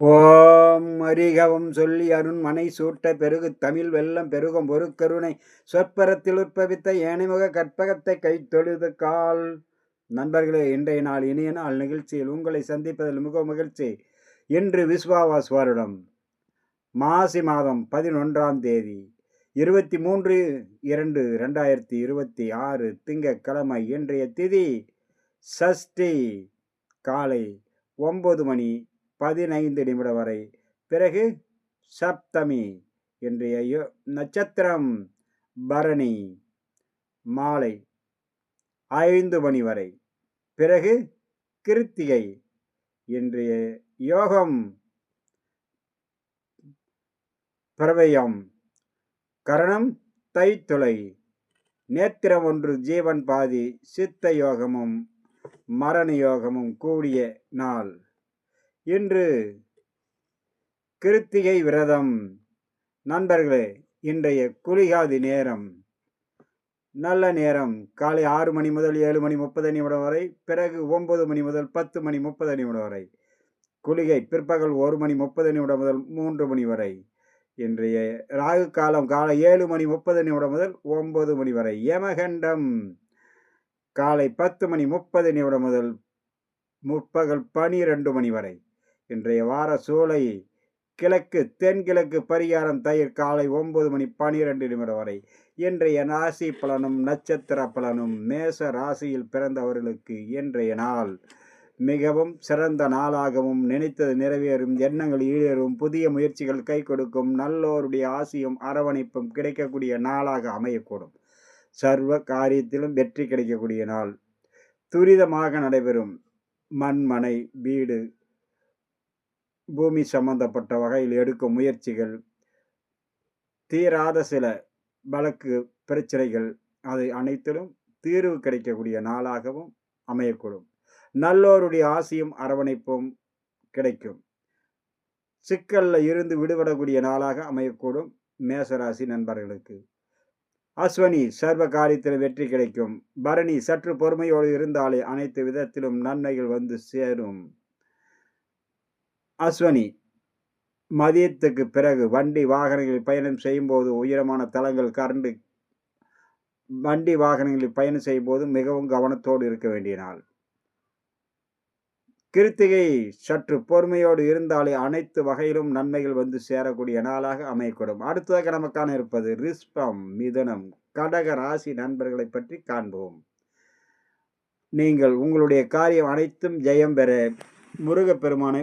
ஓம் அறிகவும் சொல்லி அருண் மனை சூட்ட பெருகு தமிழ் வெள்ளம் பெருகும் பொருட்கருணை சொற்பரத்தில் உற்பவித்த ஏனைமுக கற்பகத்தை கைத்தொழுது கால். நண்பர்களே, இன்றைய நாள் இனிய நாள் நிகழ்ச்சியில் உங்களை சந்திப்பதில் மிக மகிழ்ச்சி. இன்று விஸ்வாவாஸ் வருடம் மாசி மாதம் 11ஆம் தேதி 23/2/2026 திங்கட்கிழமை. இன்றைய திதி சஷ்டி. காலை 9:15 வரை. பிறகு சப்தமி. இன்றைய நட்சத்திரம் பரணி. மாலை 5 மணி வரை. பிறகு கிருத்திகை. இன்றைய யோகம் பிரவயம். கரணம் தைத்துளை. நேத்திரம் 1 ஜீவன் பாதி. சித்த யோகமும் மரண யோகமும் கூடிய நாள். இன்று கிருத்திகை விரதம். நண்பர்களே, இன்றைய குளிகாதி நேரம் நல்ல நேரம் காலை 6 மணி முதல் 7:30 வரை. பிறகு 9 மணி முதல் 10:30 வரை. குளிகை பிற்பகல் 1:30 முதல் 3 மணி வரை. இன்றைய ராகு காலம் காலை 7:30 முதல் 9 மணி வரை. யமகண்டம் காலை 10:30 முதல் முற்பகல் 12 மணி வரை. இன்றைய வார சூலை கிழக்கு தென்கிழக்கு பரிகாரம் தயிர் காலை 9:12 வரை. இன்றைய ராசி பலனும் நட்சத்திர பலனும். மேச ராசியில் பிறந்தவர்களுக்கு இன்றைய நாள் மிகவும் சிறந்த நாளாகவும், நினைத்தது நிறைவேறும், எண்ணங்கள் ஈடேறும், புதிய முயற்சிகள் கை கொடுக்கும், நல்லோருடைய ஆசியும் அரவணைப்பும் கிடைக்கக்கூடிய நாளாக அமையக்கூடும். சர்வ காரியத்திலும் வெற்றி கிடைக்கக்கூடிய நாள். துரிதமாக நடைபெறும் மண் மனை வீடு பூமி சம்பந்தப்பட்ட வகையில் எடுக்கும் முயற்சிகள், தீராத சில வழக்கு பிரச்சனைகள், அது அனைத்திலும் தீர்வு கிடைக்கக்கூடிய நாளாகவும் அமையக்கூடும். நல்லோருடைய ஆசியும் அரவணைப்பும் கிடைக்கும். சிக்கல்ல இருந்து விடுபடக்கூடிய நாளாக அமையக்கூடும் மேசராசி நண்பர்களுக்கு. அஸ்வினி சர்வ காரியத்தில் வெற்றி கிடைக்கும். பரணி சற்று பொறுமையோடு இருந்தாலே அனைத்து விதத்திலும் நன்மைகள் வந்து சேரும். அஸ்வினி மதியத்துக்கு பிறகு வண்டி வாகனங்களில் பயணம் செய்யும் போது, உயரமான தளங்கள் கரண்டு வண்டி வாகனங்களில் பயணம் செய்யும் போது மிகவும் கவனத்தோடு இருக்க வேண்டிய நாள். கிருத்திகை சற்று பொறுமையோடு இருந்தாலே அனைத்து வகையிலும் நன்மைகள் வந்து சேரக்கூடிய நாளாக அமையக்கூடும். அடுத்ததாக நமக்கான இருப்பது ரிஷபம், மிதுனம், கடக ராசி நண்பர்களை பற்றி காண்போம். நீங்கள் உங்களுடைய காரியம் அனைத்தும் ஜெயம் பெற முருகப்பெருமானை